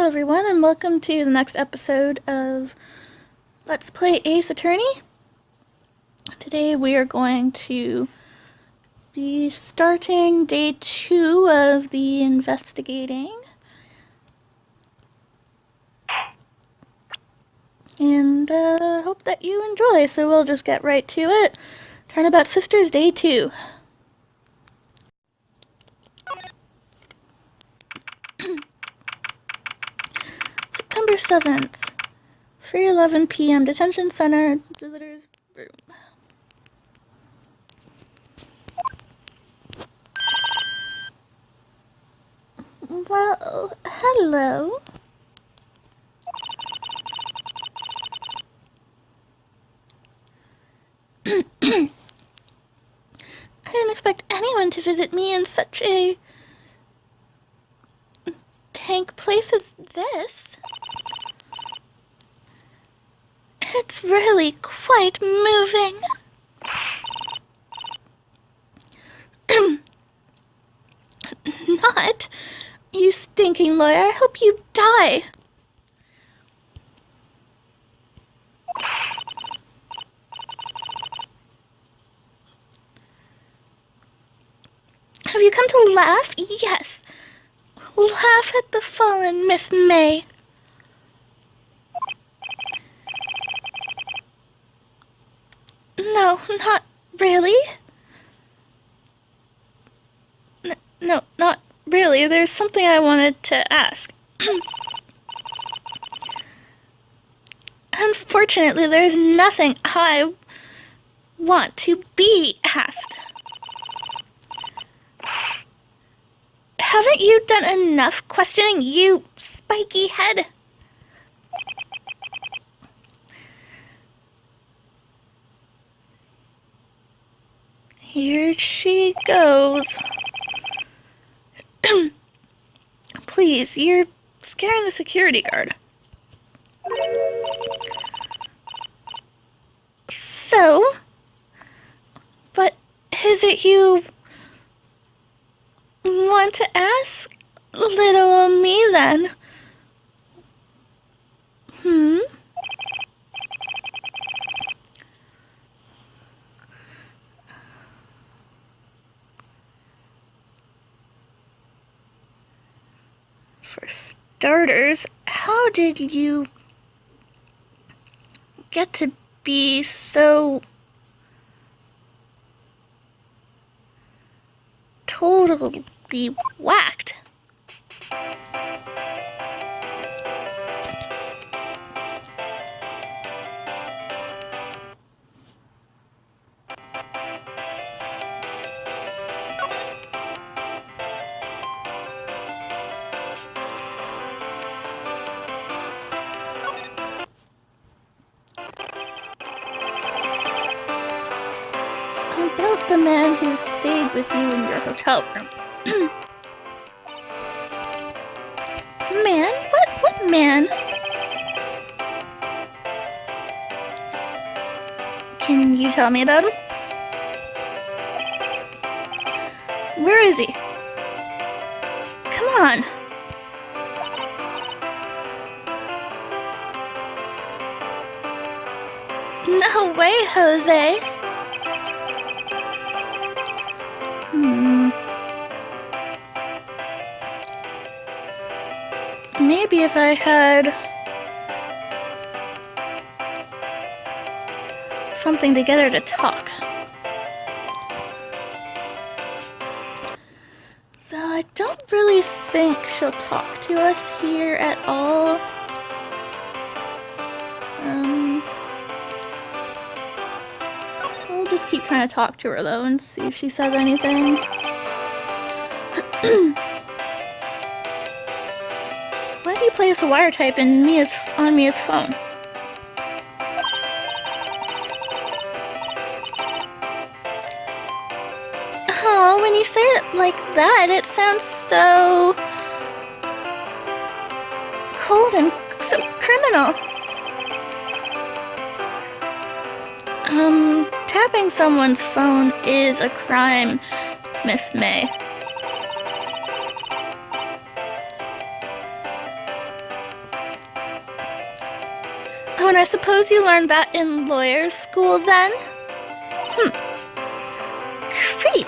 Hello everyone, and welcome to the next episode of Let's Play Ace Attorney. Today we are going to be starting day 2 of the investigating. And hope that you enjoy, so we'll just get right to it. Turnabout Sisters, day 2. September 7th. 3:11 p.m. Detention Center, visitors room. Well, hello. I didn't expect anyone to visit me in such a tank place as this. It's really quite moving. Not, you stinking lawyer. I hope you die. Have you come to laugh? Yes. Laugh at the fallen, Miss May. No, not really. No, not really. There's something I wanted to ask. Unfortunately, there's nothing I want to be asked. Haven't you done enough questioning, you spiky head? Here she goes. Please, you're scaring the security guard. So, what is it you want to ask little old me then? For starters, how did you get to be so totally whacked? About the man who stayed with you in your hotel room. Man? What man? Can you tell me about him? Where is he? Come on. No way, Jose. Maybe if I had something to get her to talk. So I don't really think she'll talk to us here at all. We'll just keep trying to talk to her though and see if she says anything. Why do you place a wire type on Mia's phone? Oh, when you say it like that, it sounds so cold and so criminal. Tapping someone's phone is a crime, Miss May. and I suppose you learned that in lawyer's school then? Creep!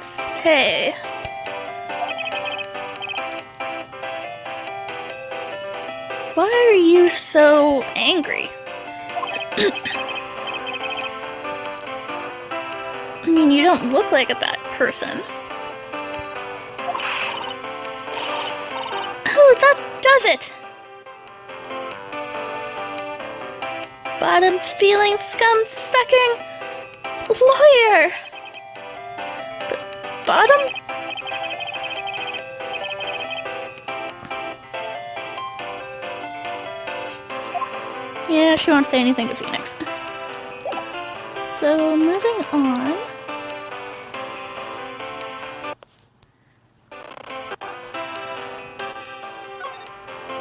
Say... why are you so angry? I mean, you don't look like a bad person. Oh, that does it! Bottom feeling scum sucking lawyer! Bottom? Yeah, she won't say anything to Phoenix. So, moving on.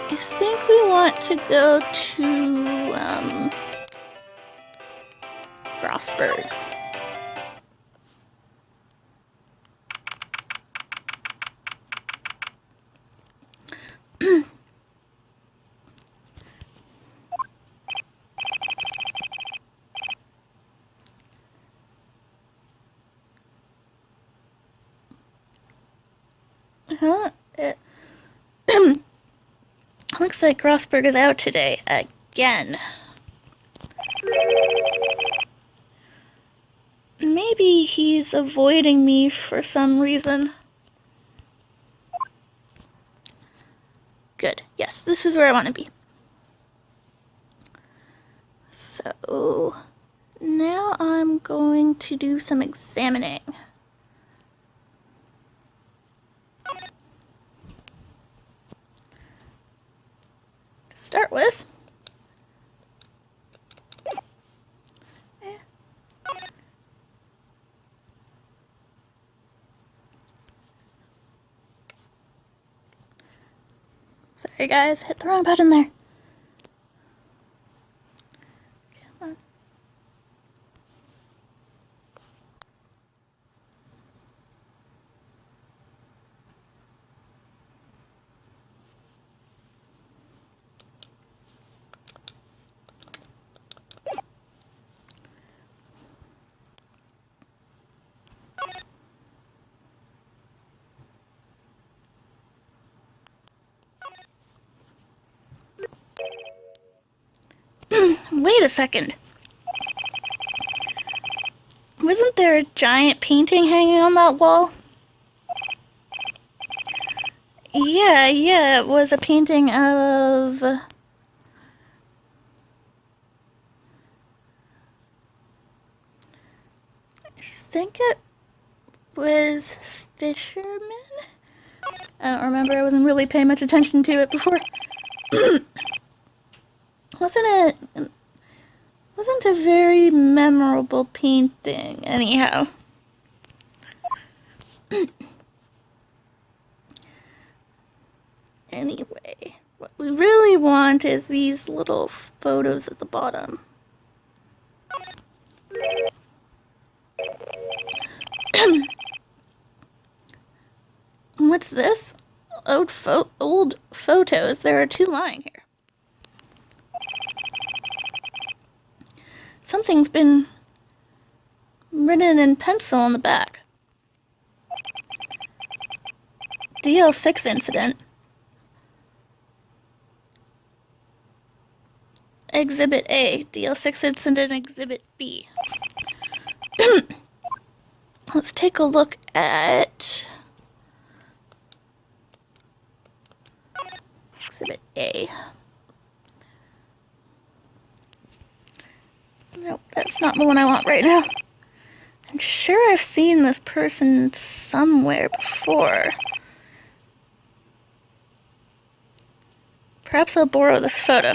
I think we want to go to, Grossberg's. Huh? Looks like Grossberg is out today, again. Maybe he's avoiding me for some reason. Good. Yes, this is where I want to be. So, now I'm going to do some examining. Start with. Sorry guys, hit the wrong button there. Come on. Wait a second. Wasn't there a giant painting hanging on that wall? Yeah, it was a painting of... I think it was Fisherman? I don't remember, I wasn't really paying much attention to it before. Wasn't a very memorable painting, anyhow. Anyway, what we really want is these little photos at the bottom. What's this? Old photos. There are two lying here. Something's been written in pencil on the back. DL6 incident. Exhibit A. DL6 incident Exhibit B. Let's take a look at Exhibit A. Nope, that's not the one I want right now. I'm sure I've seen this person somewhere before. Perhaps I'll borrow this photo.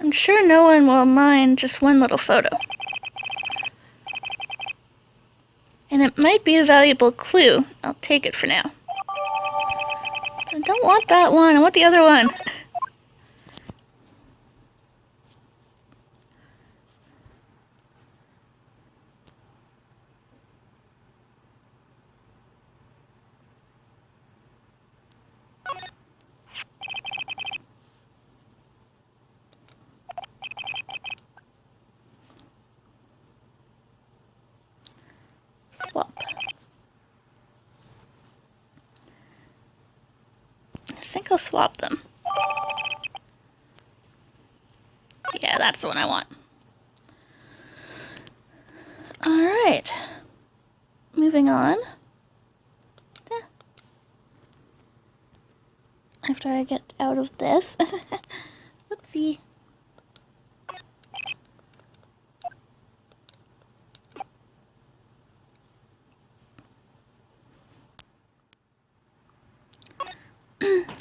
I'm sure no one will mind just one little photo. And it might be a valuable clue. I'll take it for now. I don't want that one. I want the other one. Swap. I think I'll swap them. Yeah, that's the one I want. Alright. Moving on. Yeah. After I get out of this. Oopsie.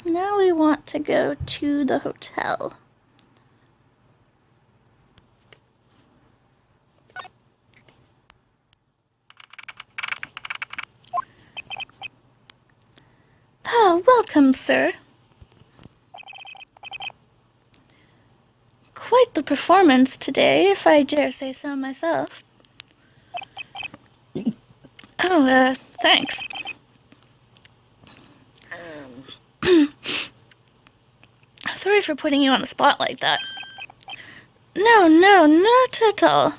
Now we want to go to the hotel. Oh, welcome, sir. Quite the performance today, if I dare say so myself. Oh, thanks. Sorry for putting you on the spot like that. No, not at all.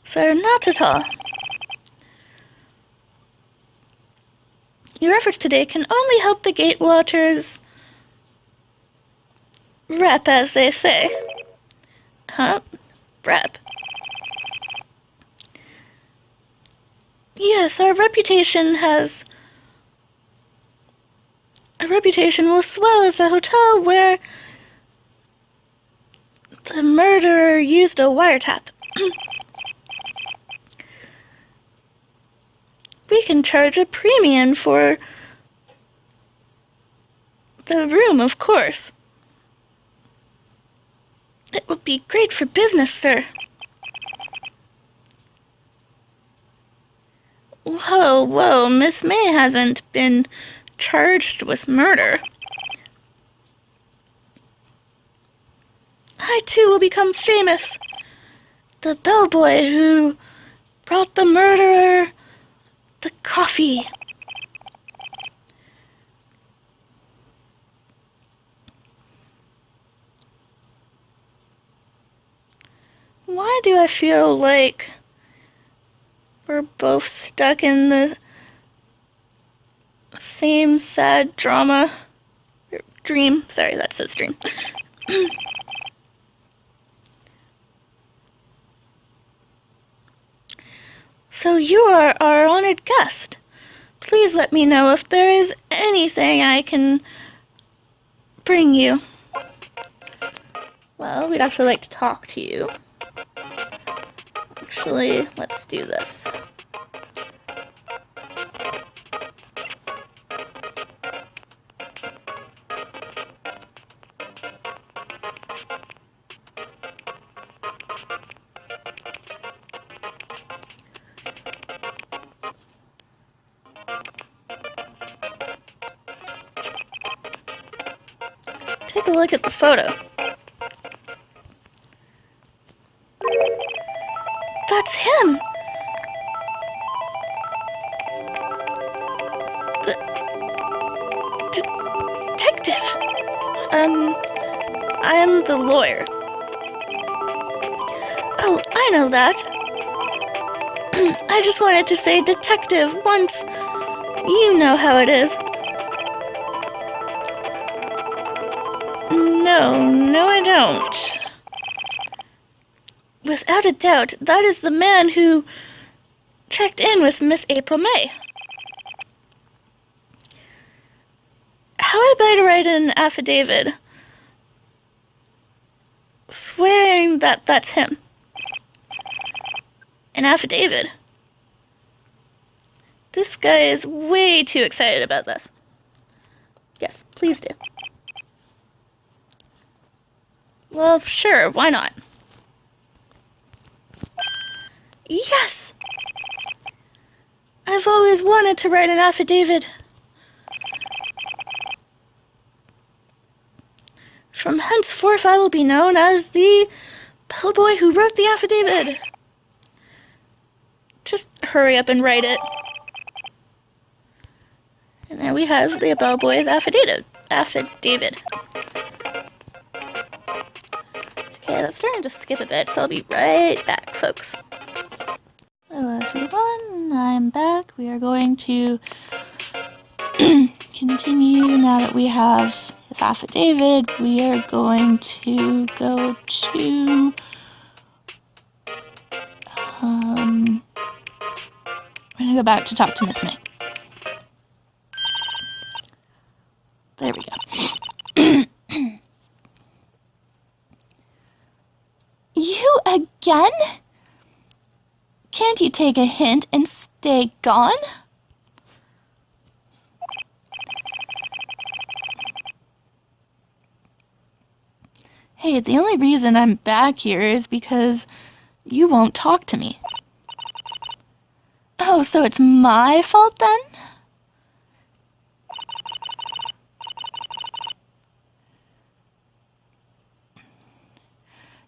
Sir, not at all. Your efforts today can only help the Gatewaters rep, as they say. Huh? Rep. Yes, our reputation will swell as a hotel where the murderer used a wiretap. We can charge a premium for the room, of course. It would be great for business, sir. Whoa, Miss May hasn't been charged with murder. I too will become famous. The bellboy who brought the murderer the coffee. Why do I feel like we're both stuck in the same sad drama? Dream. Sorry, that says dream. So you are our honored guest. Please let me know if there is anything I can bring you. Well, we'd actually like to talk to you. Actually, let's do this. Take a look at the photo. That's him! The detective! I am the lawyer. Oh, I know that. I just wanted to say detective once. You know how it is. No, I don't. Without a doubt, that is the man who checked in with Miss April May. How I better write an affidavit swearing that that's him. An affidavit? This guy is way too excited about this. Yes, please do. Well, sure, why not? Yes! I've always wanted to write an affidavit. From henceforth I will be known as the bellboy who wrote the affidavit. Just hurry up and write it. And there we have the bellboy's affidavit. Okay, that's starting to skip a bit, so I'll be right back, folks. Hello everyone, I'm back. We are going to continue now that we have his affidavit. We are going to go to we're going to go back to talk to Miss May. There we go. You again? Can't you take a hint and stay gone? Hey, the only reason I'm back here is because you won't talk to me. Oh, so it's my fault then?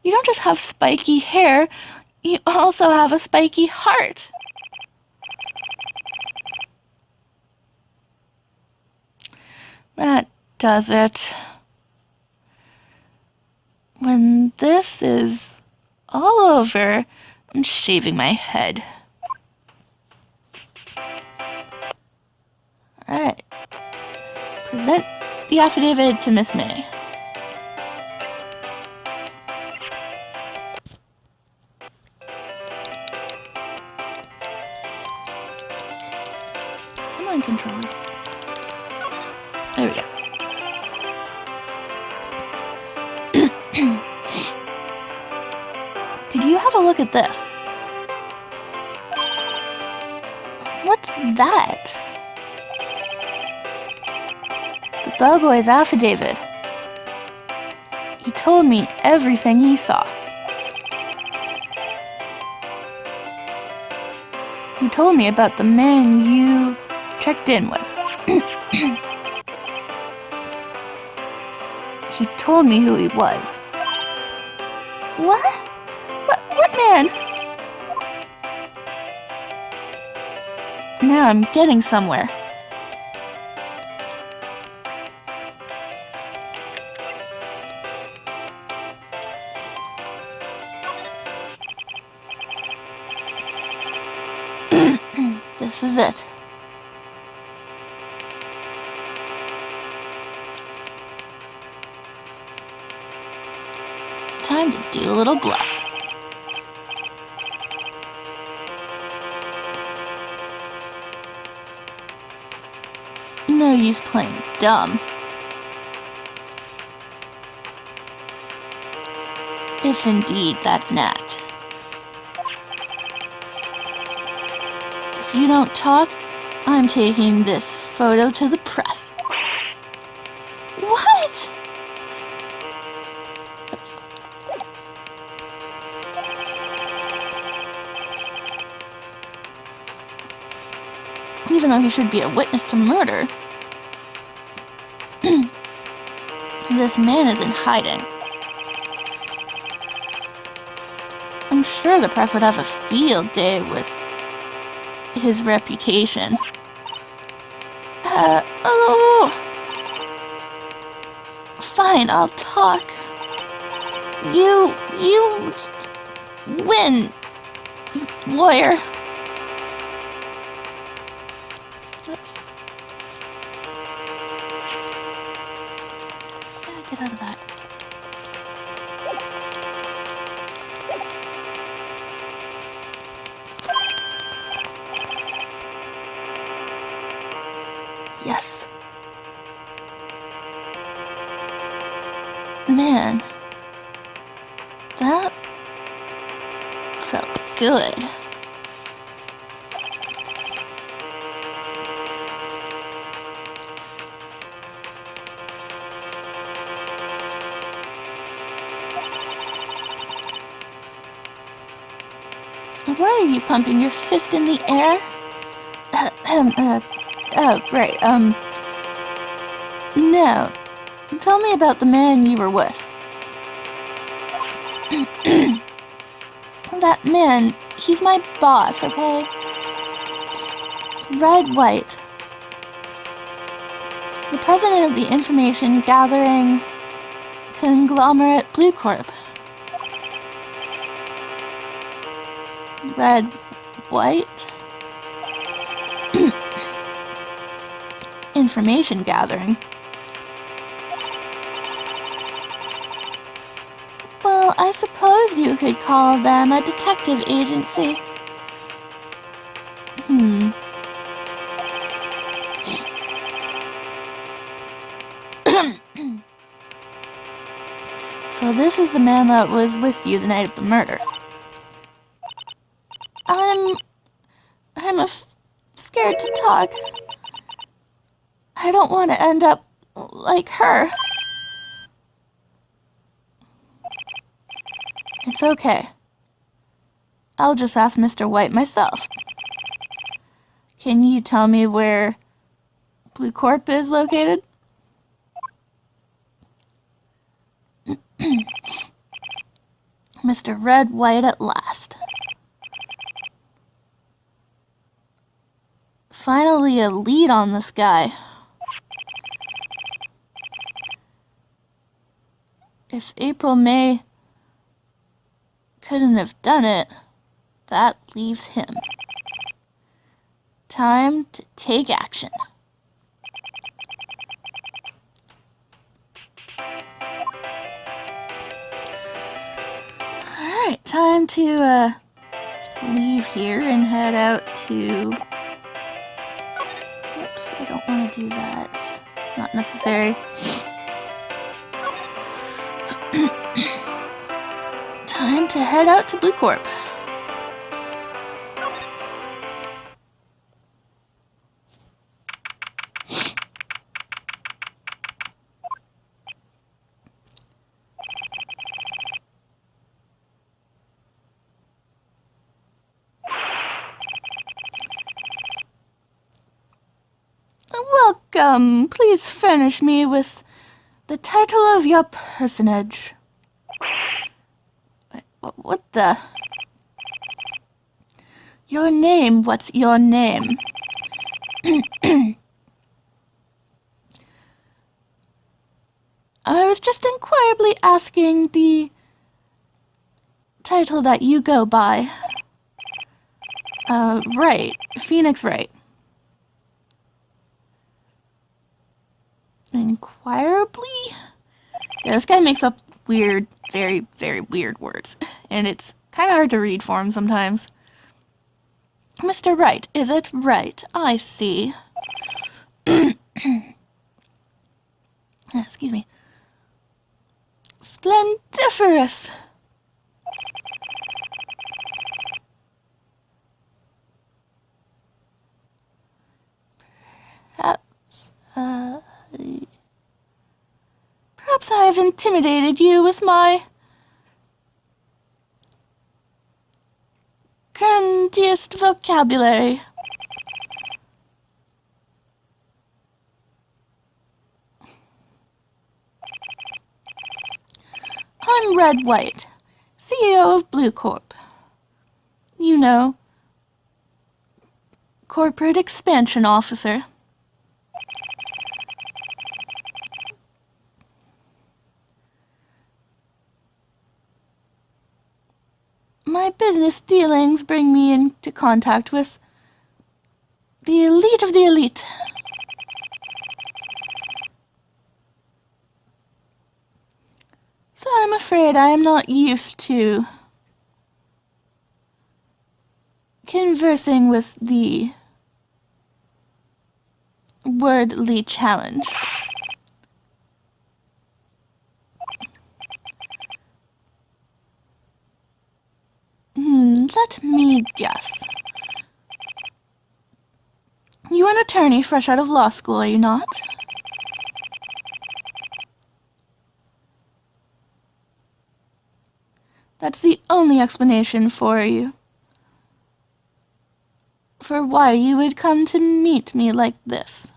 You don't just have spiky hair, you also have a spiky heart. That does it. When this is all over, I'm shaving my head. Alright. Present the affidavit to Miss May. Come on, controller. There we go. Could you have a look at this? What's that? The bellboy's affidavit. He told me everything he saw. He told me about the man you checked in with. He told me who he was. What? What man? Now I'm getting somewhere. This is it. Time to do a little bluff. No use playing dumb. If indeed that's an act. If you don't talk, I'm taking this photo to the press. What? Even though he should be a witness to murder, this man is in hiding. I'm sure the press would have a field day with his reputation. Oh! Fine, I'll talk. You win, lawyer. Get out of that. Yes. Man, that felt good. Why are you pumping your fist in the air? Oh, right, no. Tell me about the man you were with. That man, he's my boss, okay? Wright. The president of the information gathering conglomerate Blue Corp. White? Information gathering. Well, I suppose you could call them a detective agency. So this is the man that was with you the night of the murder. I'm scared to talk. I don't want to end up like her. It's okay. I'll just ask Mr. White myself. Can you tell me where Blue Corp is located? Mr. White at last. Finally a lead on this guy. If April May couldn't have done it, that leaves him. Time to take action. Alright, time to leave here and head out to... Whoops, I don't want to do that. Not necessary. Time to head out to Blue Corp. Welcome. Please furnish me with the title of your personage. What the? Your name, what's your name? I was just inquirably asking the title that you go by. Wright. Phoenix Wright. Inquirably? Yeah, this guy makes up weird, very, very weird words. And it's kind of hard to read for him sometimes. Mr. Wright, is it right? I see. Excuse me. Splendiferous! Perhaps I have intimidated you with my grandiose vocabulary. I'm White, CEO of Blue Corp. You know, Corporate Expansion Officer. My business dealings bring me into contact with the elite of the elite. So I'm afraid I am not used to conversing with the wordly challenge. Let me guess. You're an attorney fresh out of law school, are you not? That's the only explanation for you. For why you would come to meet me like this.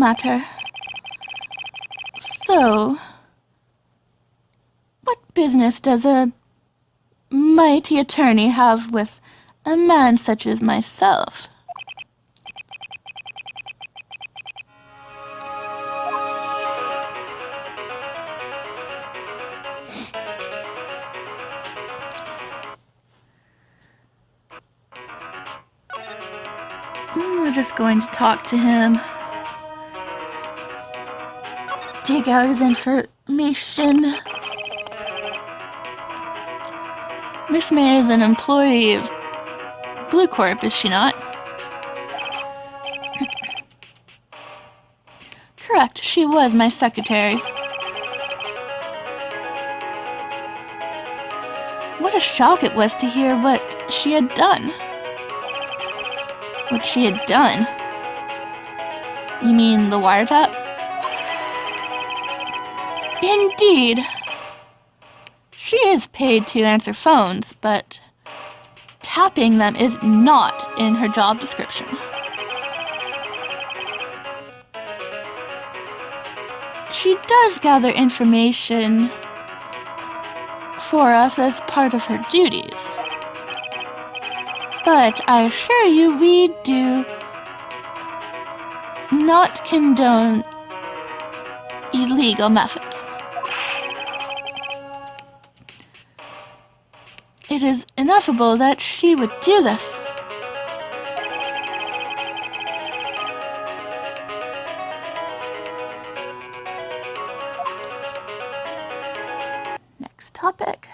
matter. So, what business does a mighty attorney have with a man such as myself? We're just going to talk to him. Dig out his information. Miss May is an employee of Blue Corp, is she not? Correct, she was my secretary. What a shock it was to hear what she had done. What she had done? You mean the wiretap? Indeed. She is paid to answer phones, but tapping them is not in her job description. She does gather information for us as part of her duties. But I assure you we do not condone illegal methods. It is ineffable that she would do this. Next topic.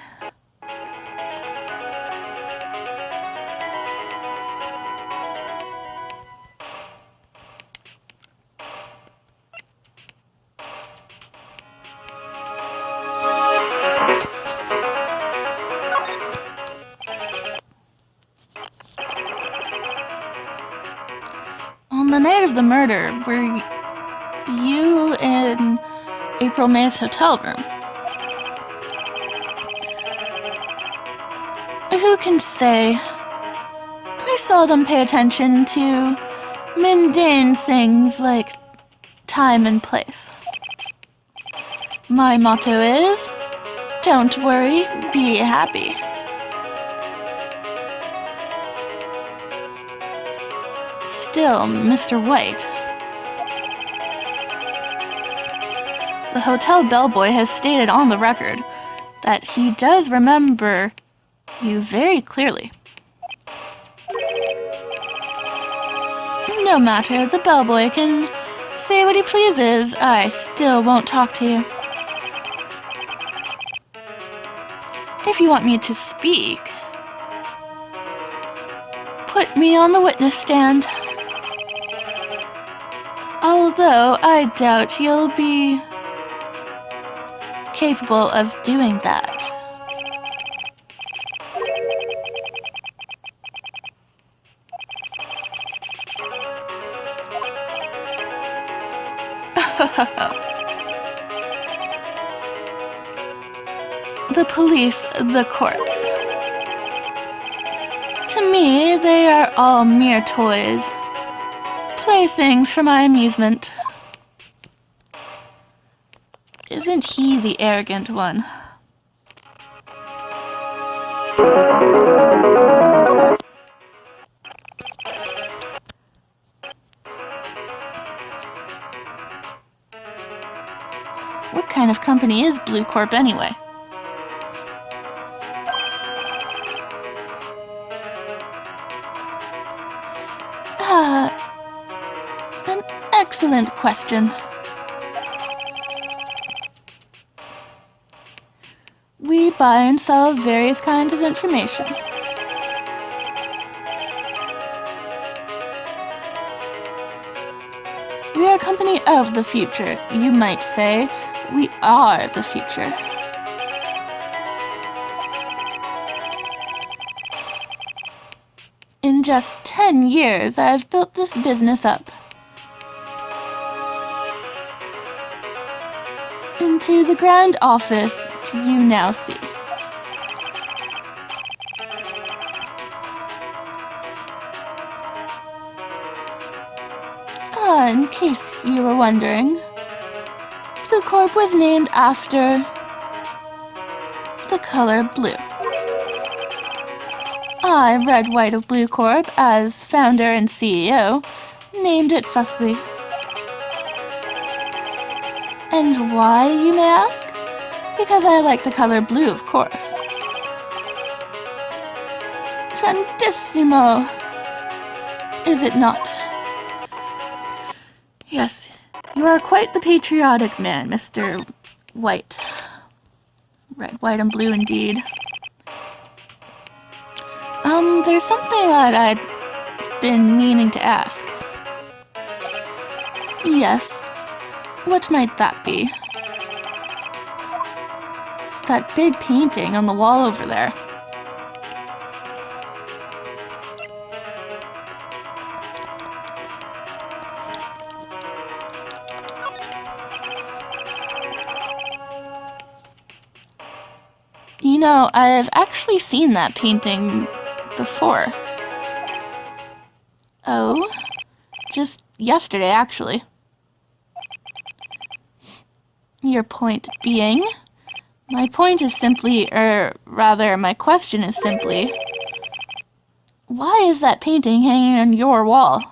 On the night of the murder, were you in April May's hotel room? Who can say? I seldom pay attention to mundane things like time and place. My motto is, don't worry, be happy. Still, Mr. White. The hotel bellboy has stated on the record that he does remember you very clearly. No matter, the bellboy can say what he pleases. I still won't talk to you. If you want me to speak, put me on the witness stand. Although I doubt you'll be capable of doing that. The police, the courts. To me, they are all mere toys. Playthings for my amusement. Isn't he the arrogant one? What kind of company is Blue Corp anyway? An excellent question. We buy and sell various kinds of information. We are a company of the future. You might say we are the future. In just 10 years, I've built this business up into the grand office you now see. in case you were wondering, Blue Corp was named after the color blue. I, Red, White of Blue Corp, as founder and CEO, named it Fussly. And why, you may ask? Because I like the color blue, of course. Grandissimo, is it not? Yes, you are quite the patriotic man, Mr. White. Red, white, and blue indeed. There's something that I've been meaning to ask. Yes, what might that be? That big painting on the wall over there. You know, I've actually seen that painting before. Oh, just yesterday, actually. Your point being? My point is simply, my question is simply, why is that painting hanging on your wall?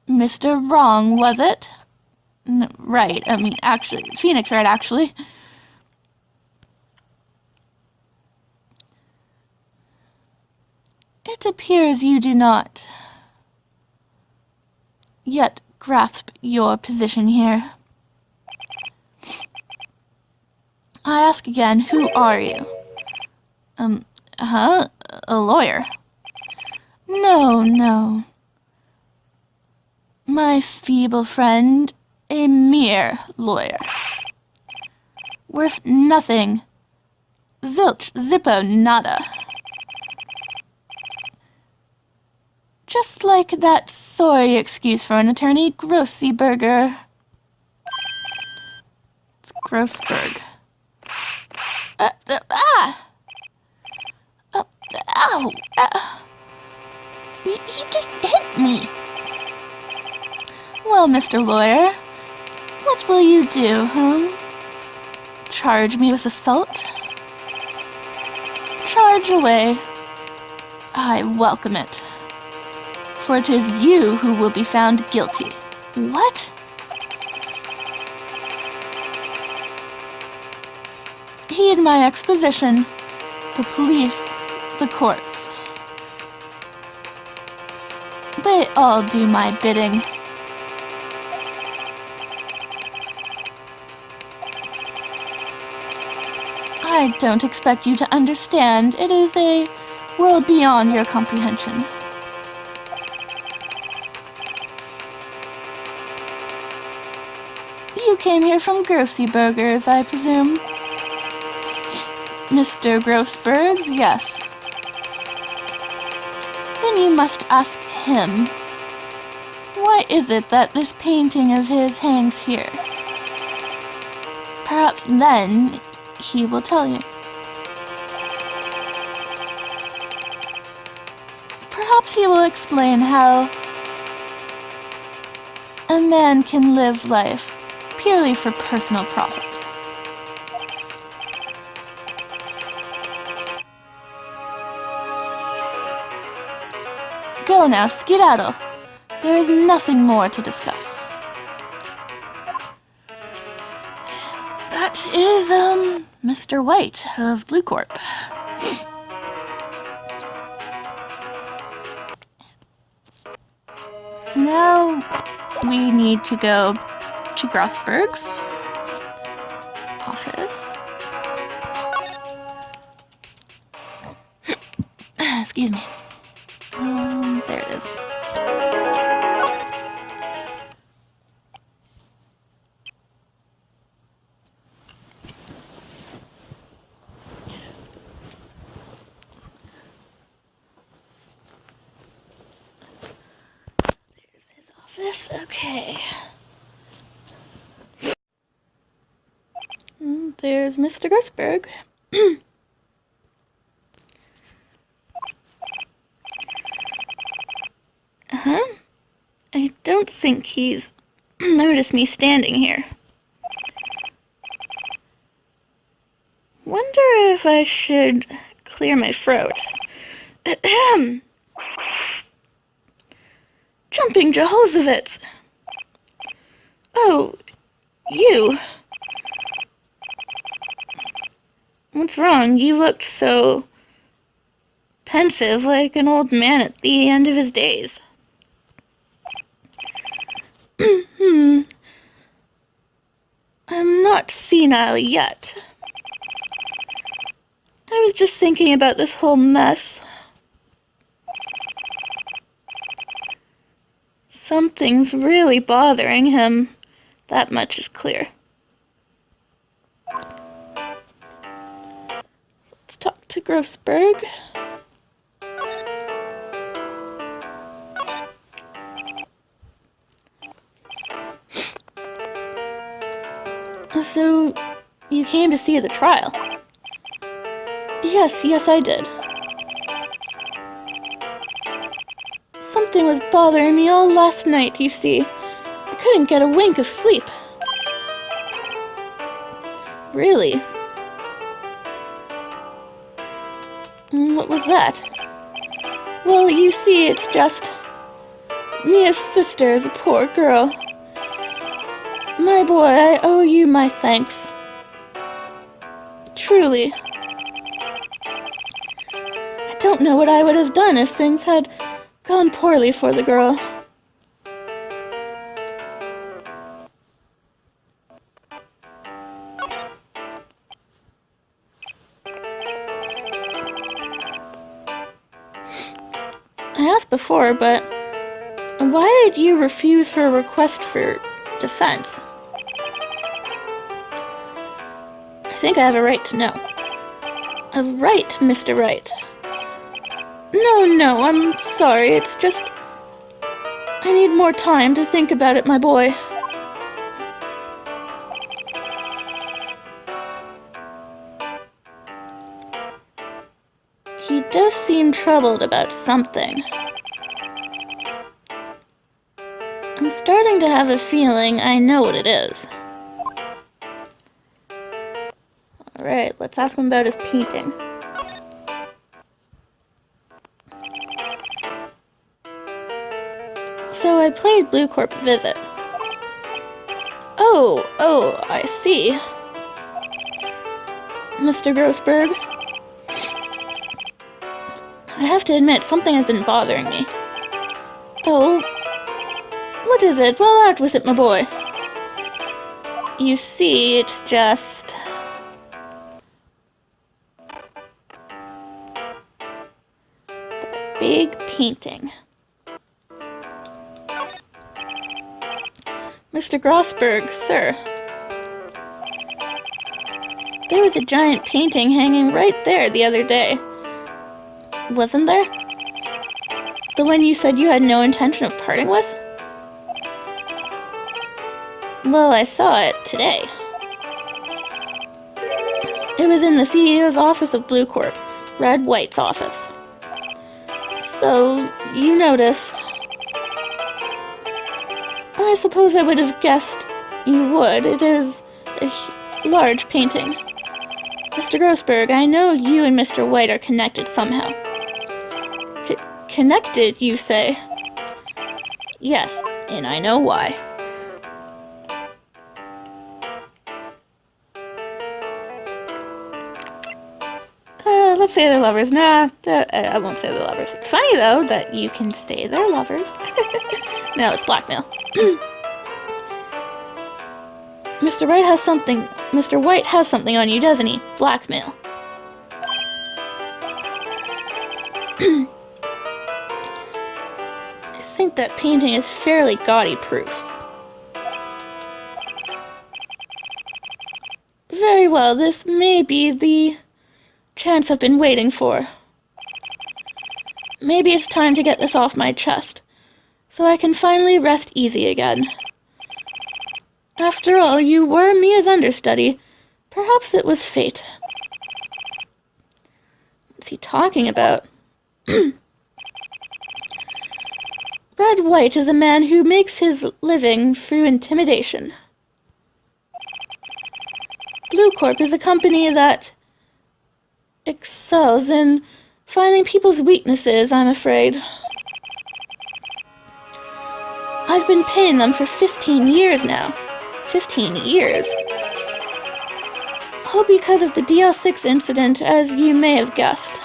Mr. Wrong, was it? Right, actually, Phoenix Wright, actually. It appears you do not yet grasp your position here. I ask again, who are you? A lawyer? No. My feeble friend, a mere lawyer. Worth nothing. Zilch, zippo, nada. Just like that sorry excuse for an attorney, Grossy Burger. It's Grossberg. Ow! He just hit me. Well, Mr. Lawyer, what will you do, Charge me with assault? Charge away. I welcome it. For it is you who will be found guilty. What? Heed my exposition. The police, the courts. They all do my bidding. I don't expect you to understand. It is a world beyond your comprehension. You came here from Grossy Burgers, I presume. Mr. Grossberg's, yes. Then you must ask him, why is it that this painting of his hangs here? Perhaps then he will tell you. Perhaps he will explain how a man can live life purely for personal profit. Go now, skedaddle. There is nothing more to discuss. That is, Mr. White of Blue Corp. So now we need to go to Grossberg's office. Excuse me. There it is. There's his office. Okay. There's Mr. Grossberg. don't think he's noticed me standing here. Wonder if I should clear my throat. Ahem. Jumping Jehoshaphat! Oh, you. What's wrong? You looked so pensive, like an old man at the end of his days. I'm not senile yet. I was just thinking about this whole mess. Something's really bothering him. That much is clear. Let's talk to Grossberg. So, you came to see the trial? Yes, I did. Something was bothering me all last night, you see. I couldn't get a wink of sleep. Really? What was that? Well, you see, it's just... Mia's sister is a poor girl. My boy, I owe you my thanks. Truly. I don't know what I would have done if things had gone poorly for the girl. I asked before, but why did you refuse her request for defense? I think I have a right to know. A right, Mr. Wright. No, I'm sorry. It's just... I need more time to think about it, my boy. He does seem troubled about something. I'm starting to have a feeling I know what it is. Alright, let's ask him about his painting. So I played Blue Corp Visit. Oh, I see. Mr. Grossberg, I have to admit, something has been bothering me. Oh, what is it? Well, out with it, my boy. You see, it's just... that big painting. Mr. Grossberg, sir. There was a giant painting hanging right there the other day. Wasn't there? The one you said you had no intention of parting with? Well, I saw it today. It was in the CEO's office of Blue Corp, Red White's office. So, you noticed. I suppose I would have guessed you would. It is a large painting. Mr. Grossberg, I know you and Mr. White are connected somehow. Connected, you say? Yes, and I know why. Let's say they're lovers. Nah, I won't say they're lovers. It's funny, though, that you can say they're lovers. No, it's blackmail. Mr. Wright has something... Mr. White has something on you, doesn't he? Blackmail. I think that painting is fairly gaudy proof. Very well, this may be the chance I've been waiting for. Maybe it's time to get this off my chest, so I can finally rest easy again. After all, you were Mia's understudy. Perhaps it was fate. What's he talking about? Red Wright is a man who makes his living through intimidation. Blue Corp is a company that excels in finding people's weaknesses, I'm afraid. I've been paying them for 15 years now. 15 years. All because of the DL6 incident, as you may have guessed.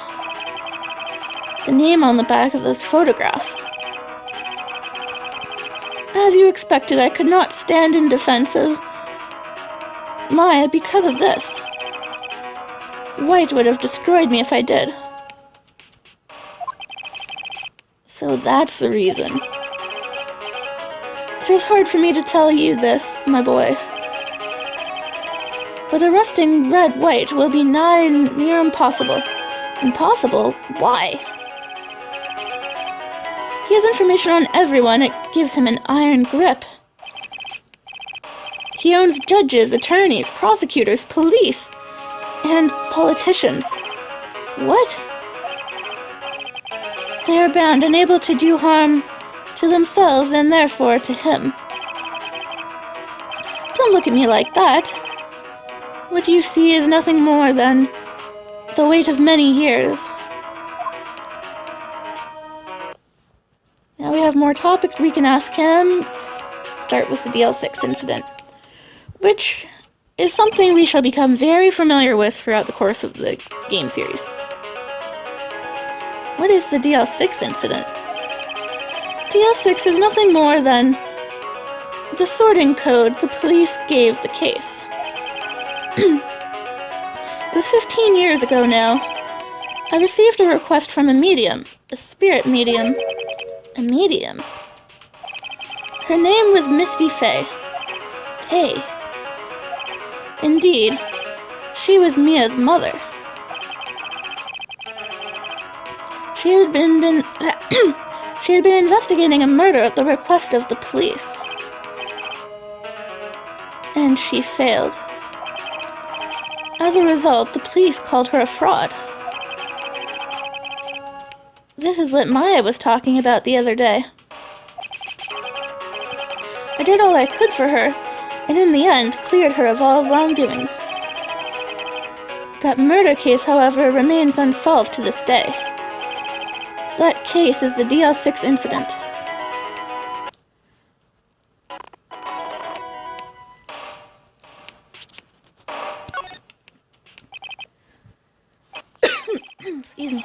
The name on the back of those photographs. As you expected, I could not stand in defense of Maya because of this. Wright would have destroyed me if I did. So that's the reason. It is hard for me to tell you this, my boy. But arresting Red Wright will be near impossible. Impossible? Why? He has information on everyone. It gives him an iron grip. He owns judges, attorneys, prosecutors, police, and politicians. What? They are bound and able to do harm to themselves and therefore to him. Don't look at me like that. What you see is nothing more than the weight of many years. Now we have more topics we can ask him. Start with the DL6 incident, which is something we shall become very familiar with throughout the course of the game series. What is the DL6 incident? DL6 is nothing more than the sorting code the police gave the case. It was 15 years ago now. I received a request from a medium, a spirit medium. A medium. Her name was Misty Fey. Fey. Indeed, she was Mia's mother. She had been she had been investigating a murder at the request of the police. And she failed. As a result, the police called her a fraud. This is what Maya was talking about the other day. I did all I could for her, and in the end, cleared her of all wrongdoings. That murder case, however, remains unsolved to this day. That case is the DL6 incident. Excuse me.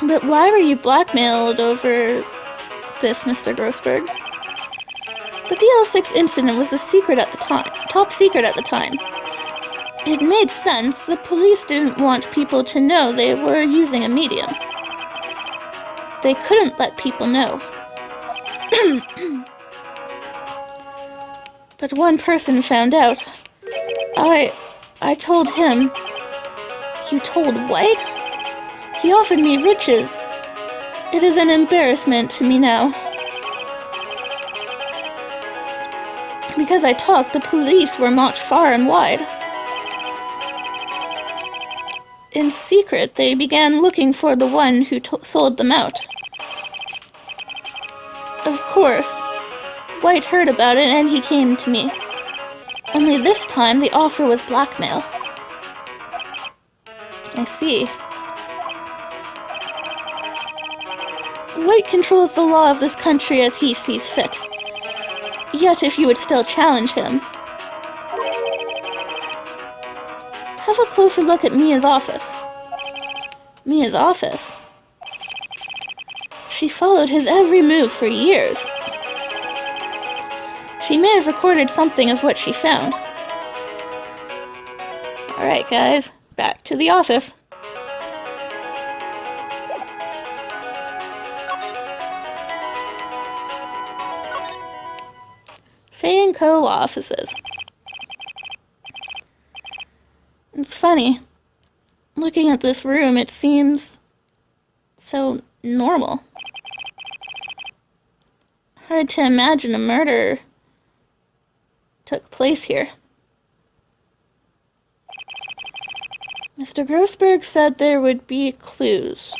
But why were you blackmailed over this, Mr. Grossberg? The DL6 incident was a secret at the time, top secret at the time. It made sense. The police didn't want people to know they were using a medium. They couldn't let people know. But one person found out. I told him. You told Wright? He offered me riches. It is an embarrassment to me now. Because I talked, the police were marched far and wide. In secret, they began looking for the one who sold them out. Of course, Wright heard about it and he came to me. Only this time, the offer was blackmail. I see. Wright controls the law of this country as he sees fit. Yet if you would still challenge him... Have a closer look at Mia's office. Mia's office? She followed his every move for years. She may have recorded something of what she found. Alright guys, back to the office. Fay & Co. law offices. It's funny. Looking at this room, it seems so normal. Hard to imagine a murder took place here. Mr. Grossberg said there would be clues.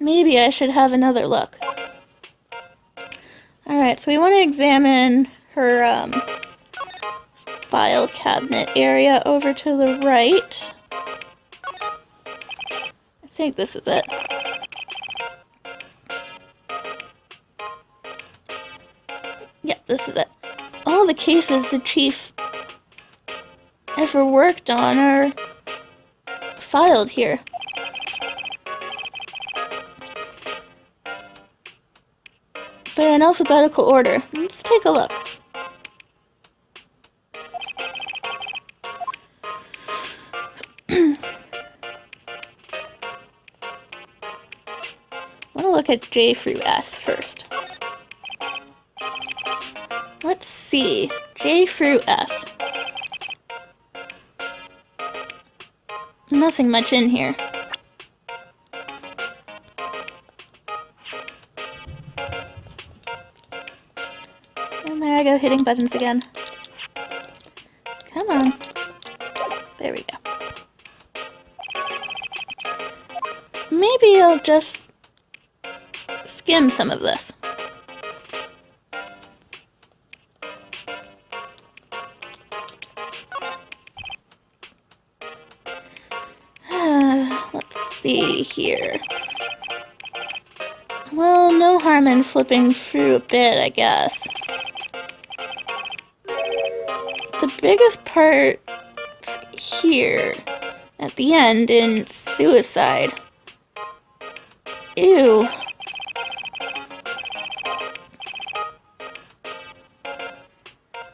maybe I should have another look. Alright, so we want to examine her file cabinet area over to the right. I think this is it. Yep, this is it. All the cases the chief ever worked on are filed here. They're in alphabetical order. Let's take a look. I want to look at J through S first. Let's see. J through S. Nothing much in here. And there I go, hitting buttons again. Come on. There we go. Maybe I'll just skim some of this. Let's see here. Well, no harm in flipping through a bit, I guess. The biggest part here at the end in suicide. Ew.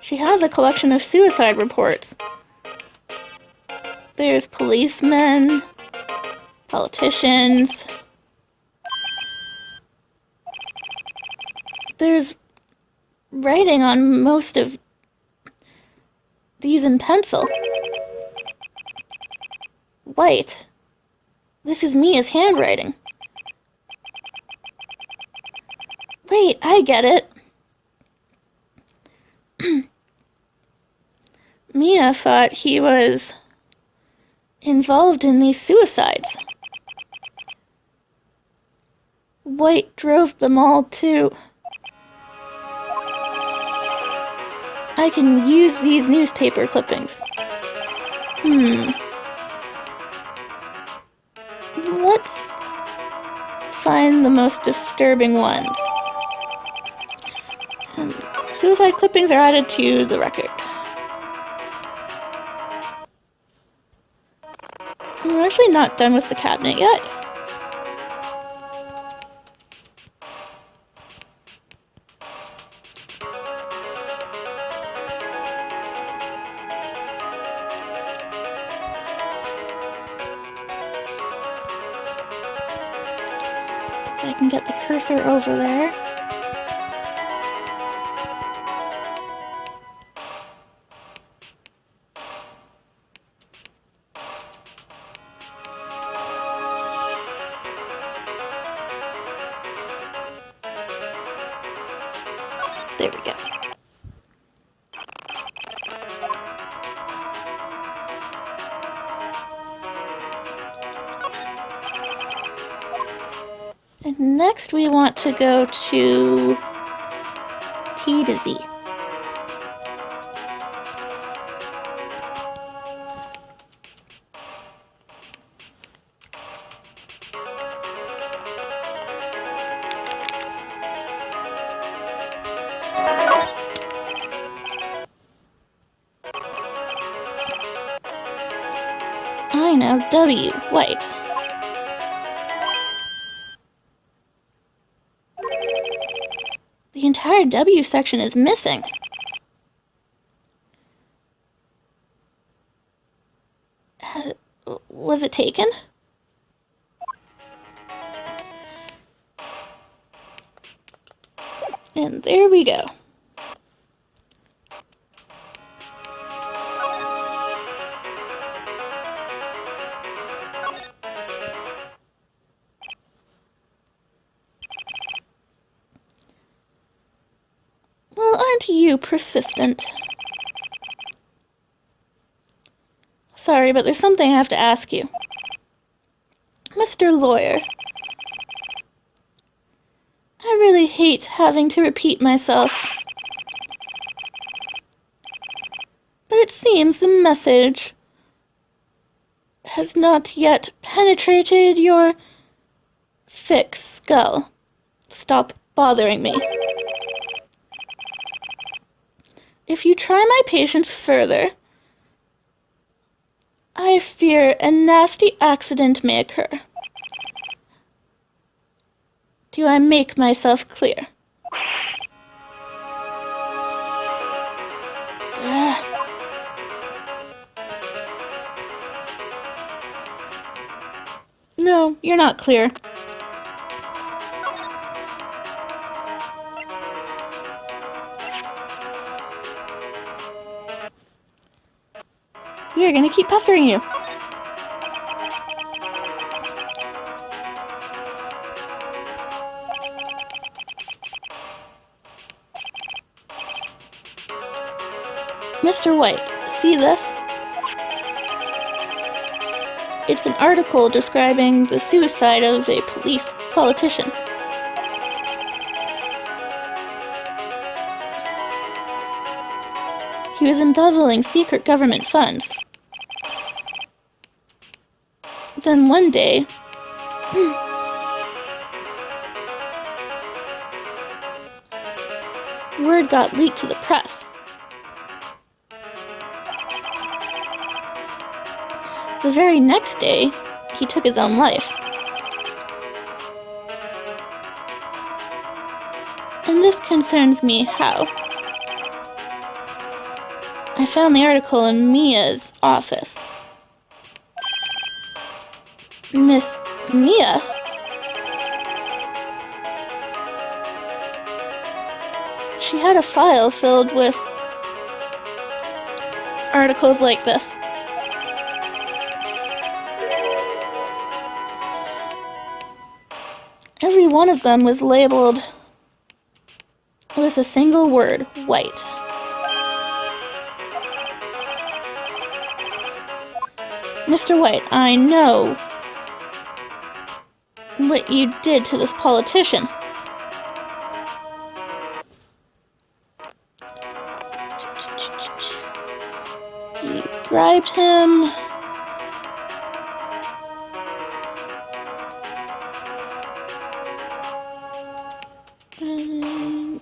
She has a collection of suicide reports. There's policemen, politicians. There's writing on most of these in pencil. White. This is Mia's handwriting. Wait, I get it. Mia thought he was involved in these suicides. White drove them all too. I can use these newspaper clippings. Let's find the most disturbing ones. And suicide clippings are added to the record. We're actually not done with the cabinet yet. So I can get the cursor over there. There we go. And next we want to go to T to Z. I know, W, White. The entire W section is missing. Was it taken? And there we go. Well, aren't you persistent? Sorry, but there's something I have to ask you. Mr. Lawyer, really hate having to repeat myself. But it seems the message has not yet penetrated your thick skull. Stop bothering me. If you try my patience further, I fear a nasty accident may occur. Do I make myself clear? No, you're not clear. We are gonna keep pestering you. Mr. White, see this? It's an article describing the suicide of a police politician. He was embezzling secret government funds. Then one day, word got leaked to the press. The very next day, he took his own life. And this concerns me how. I found the article in Mia's office. Miss Mia? She had a file filled with articles like this. Every one of them was labeled with a single word, white. Mr. White, I know what you did to this politician. You bribed him.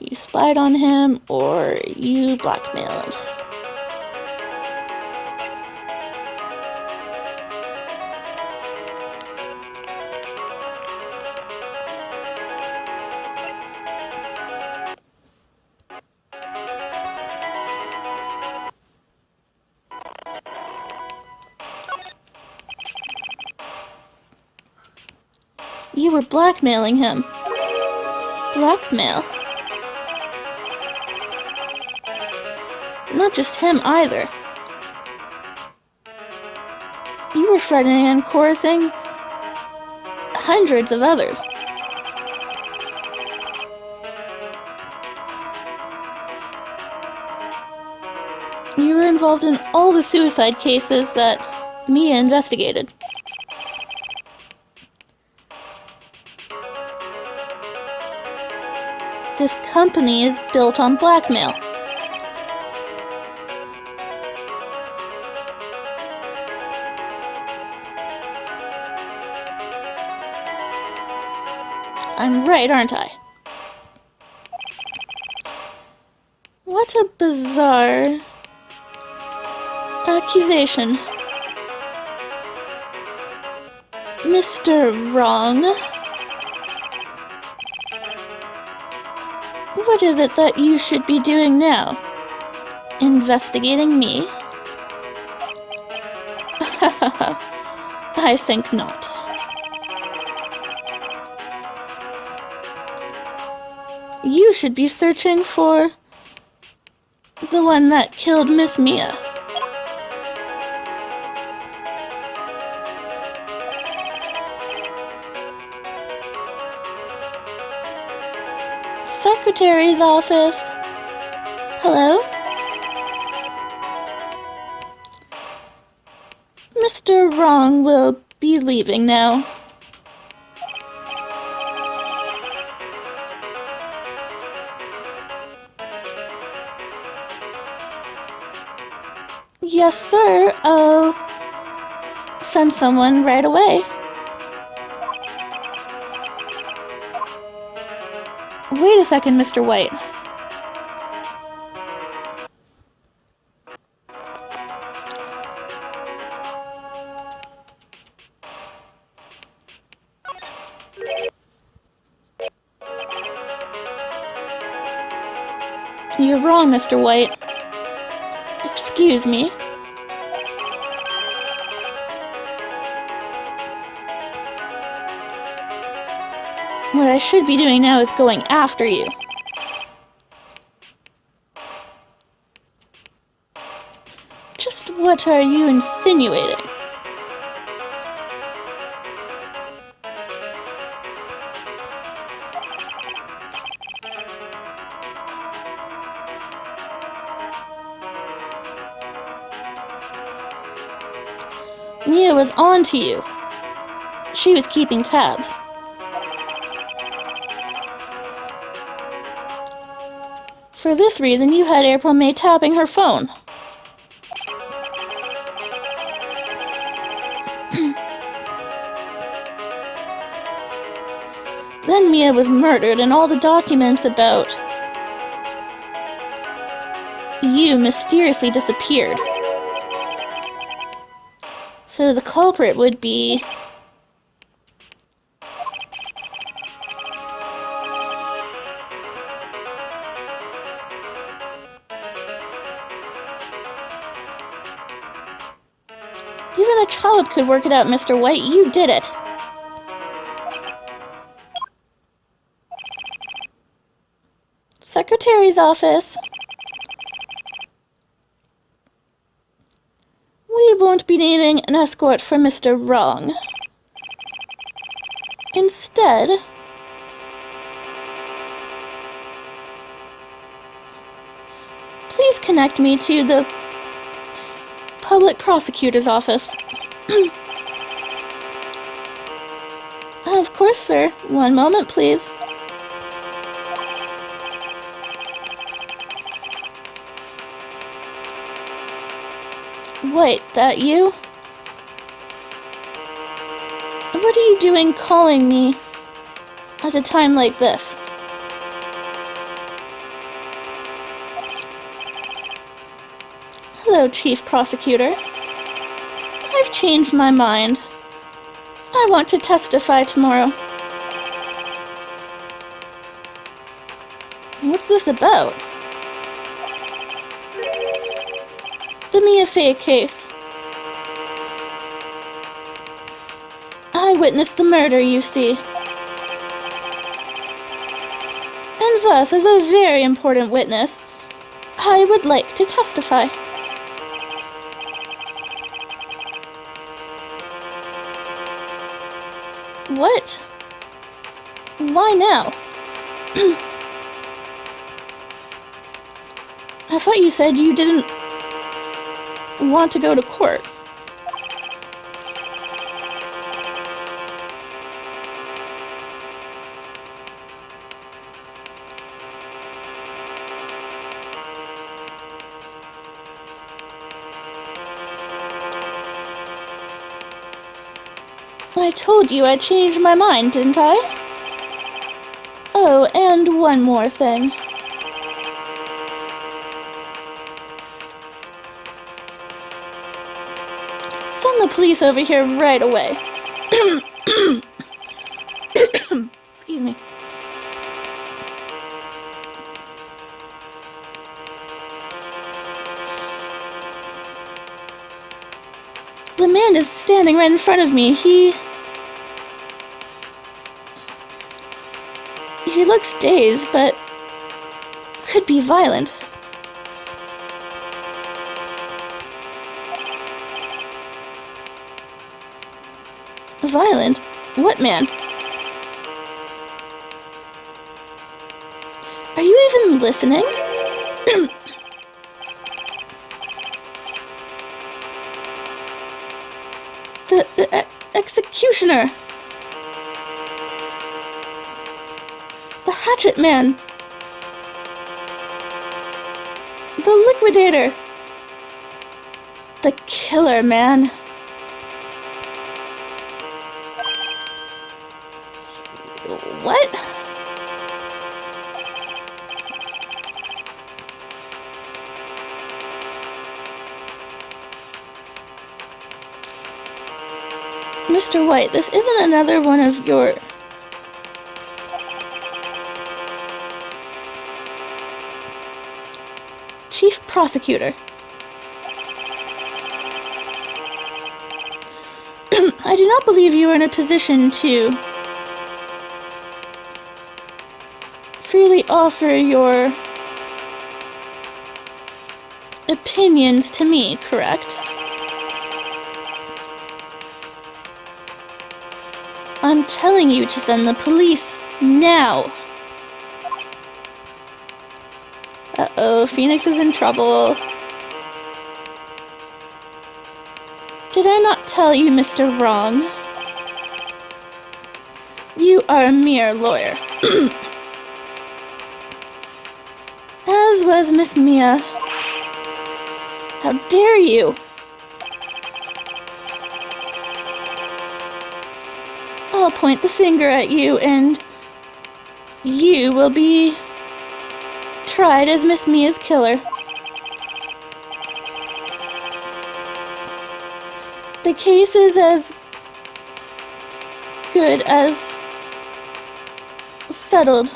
You spied on him, or you blackmailed. You were blackmailing him. Blackmail? Not just him either. You were threatening and coercing hundreds of others. You were involved in all the suicide cases that Mia investigated. This company is built on blackmail. I'm right, aren't I? What a bizarre accusation. Mr. Wrong. What is it that you should be doing now? Investigating me? I think not. You should be searching for the one that killed Miss Mia. Secretary's office. Hello? Mr. Wrong will be leaving now. Yes, sir. I'll send someone right away. Wait a second, Mr. White. You're wrong, Mr. White. Excuse me. What I should be doing now is going after you. Just what are you insinuating? Mia was on to you. She was keeping tabs. For this reason, you had April May tapping her phone. Then Mia was murdered and all the documents about you mysteriously disappeared. So the culprit would be... Even a child could work it out, Mr. White. You did it. Secretary's office. We won't be needing an escort for Mr. Wrong. Instead, please connect me to the public prosecutor's office. Of course, sir. One moment, please. Wait, that you? What are you doing calling me at a time like this? Hello, Chief Prosecutor. I've changed my mind. I want to testify tomorrow. What's this about? The Mia Fey case. I witnessed the murder, you see. And thus, as a very important witness, I would like to testify. What? Why now? I thought you said you didn't want to go to court. I told you I changed my mind, didn't I? Oh, and one more thing. Send the police over here right away. Excuse me. The man is standing right in front of me. He looks dazed, but could be violent. Violent? What man? Are you even listening? the executioner. The hatchet man. The liquidator. the killer, man. What? Mr. White, this isn't another one of your... Chief Prosecutor. I do not believe you are in a position to freely offer your opinions to me, correct? I'm telling you to send the police now. Uh-oh, Phoenix is in trouble. Did I not tell you, Mr. Wrong? You are a mere lawyer. As was Miss Mia. How dare you? I'll point the finger at you, and you will be tried as Miss Mia's killer. The case is as good as settled.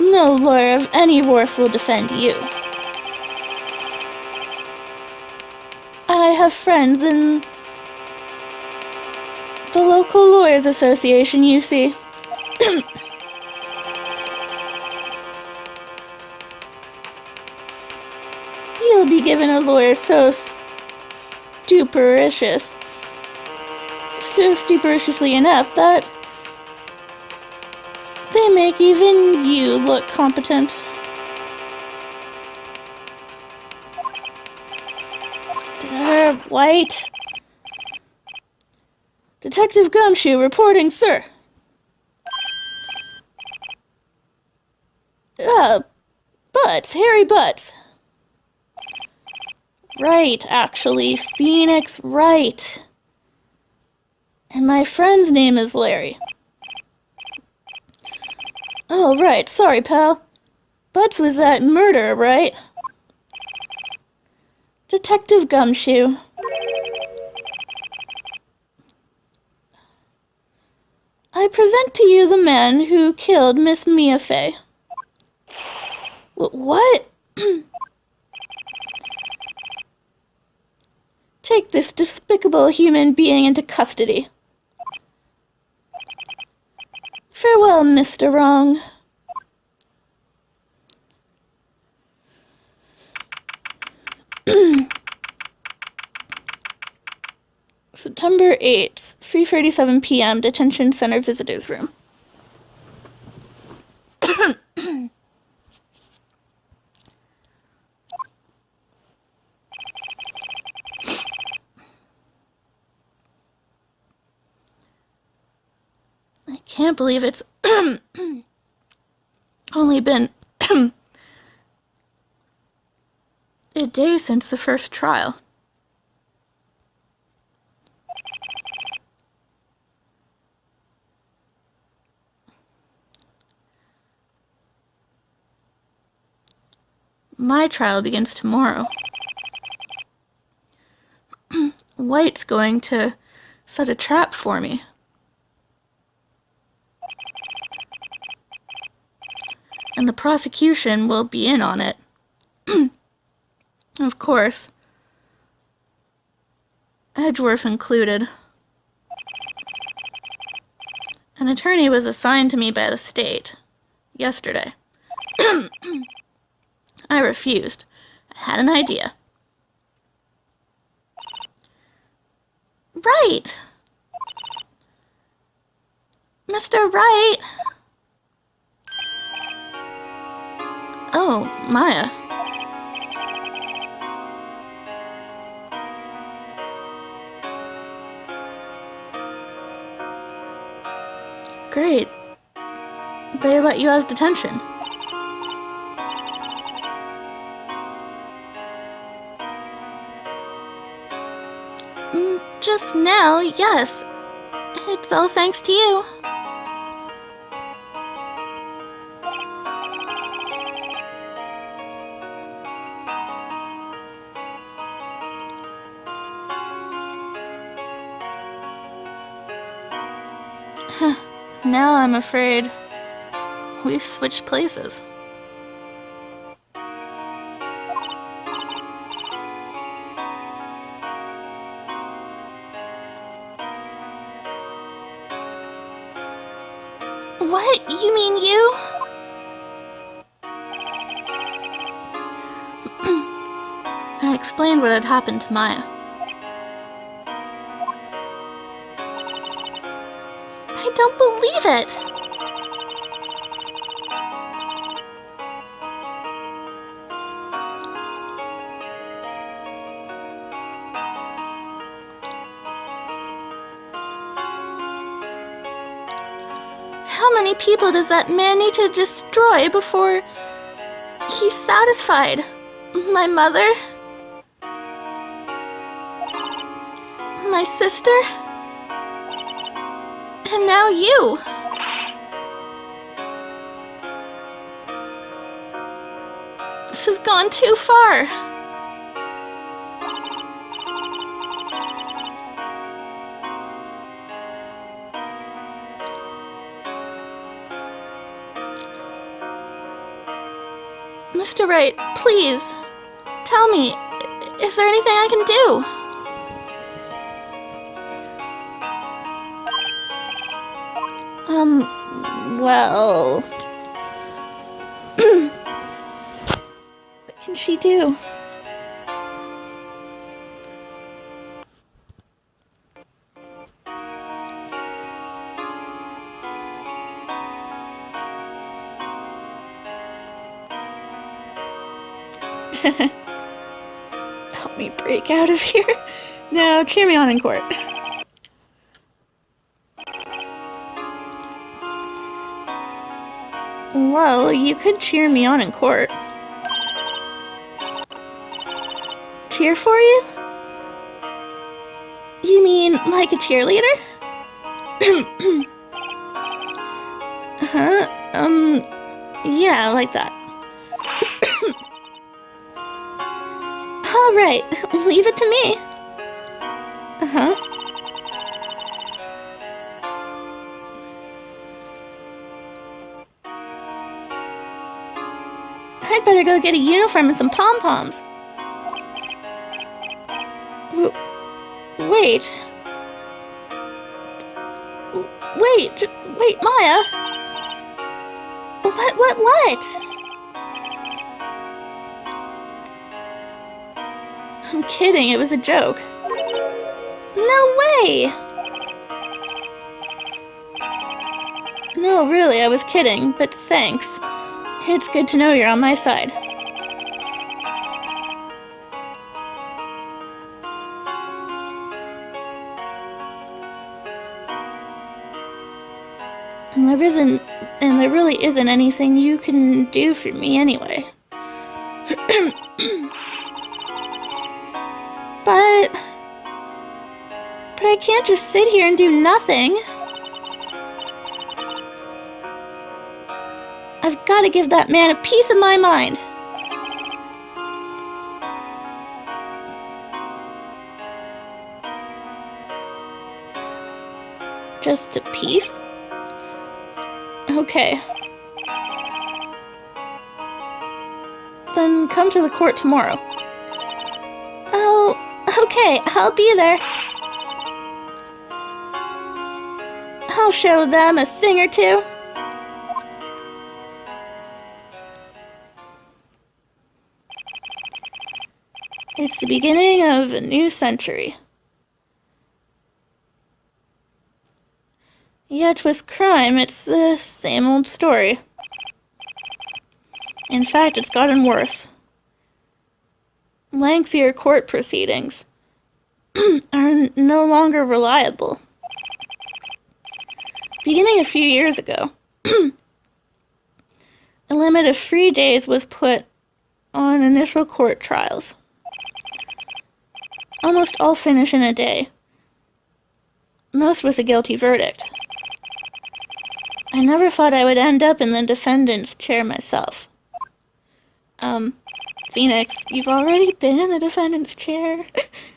No lawyer of any worth will defend you. I have friends in the local lawyers association, you see. You'll be given a lawyer so stupericiously enough that they make even you look competent. White. Detective Gumshoe reporting, sir. Butts, Harry Butts. Right, actually, Phoenix Wright. And my friend's name is Larry. Oh, right, sorry, pal. Butts was that murder, right? Detective Gumshoe. I present to you the man who killed Miss Mia Fey. What? Take this despicable human being into custody. Farewell, Mr. Wrong. September 8th, 3:37 p.m., Detention Center Visitors Room. I can't believe it's only been a day since the first trial. My trial begins tomorrow. White's going to set a trap for me. And the prosecution will be in on it. Of course. Edgeworth included. An attorney was assigned to me by the state yesterday. I refused. I had an idea. Right! Mr. Wright! Oh, Maya. Great. They let you out of detention. Just now, yes. It's all thanks to you. Now I'm afraid we've switched places. What? You mean you? I explained what had happened to Maya. I don't believe it! How many people does that man need to destroy before he's satisfied? My mother? My sister? And now you! This has gone too far. Mr. Wright, please, tell me, is there anything I can do? Well... what can she do? Help me break out of here. Now, cheer me on in court. Well, you could cheer me on in court. Cheer for you? You mean like a cheerleader? Huh? Yeah, like that. Alright, leave it to me. Uh-huh. I'd better go get a uniform and some pom-poms. Wait. Wait, Maya. What? I'm kidding, it was a joke. No way! No, really, I was kidding, but thanks. It's good to know you're on my side. And there really isn't anything you can do for me anyway. But I can't just sit here and do nothing. I've got to give that man a piece of my mind. Just a piece? Okay. Then come to the court tomorrow. Oh, okay, I'll be there. I'll show them a thing or two. It's the beginning of a new century. Yet with crime, it's the same old story. In fact, it's gotten worse. Lengthier court proceedings are no longer reliable. Beginning a few years ago, a limit of 3 days was put on initial court trials. Almost all finish in a day, most with a guilty verdict. I never thought I would end up in the defendant's chair myself. Phoenix, you've already been in the defendant's chair.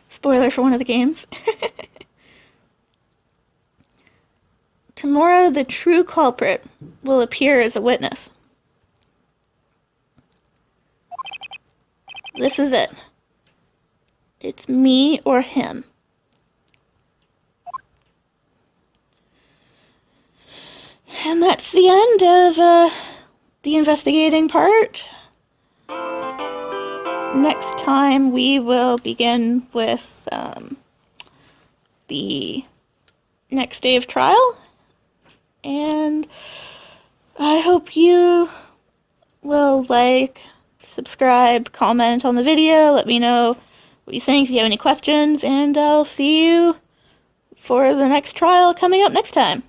Spoiler for one of the games. Tomorrow, the true culprit will appear as a witness. This is it. It's me or him. And that's the end of the investigating part. Next time we will begin with the next day of trial. And I hope you will like, subscribe, comment on the video, let me know what you think, if you have any questions, and I'll see you for the next trial coming up next time.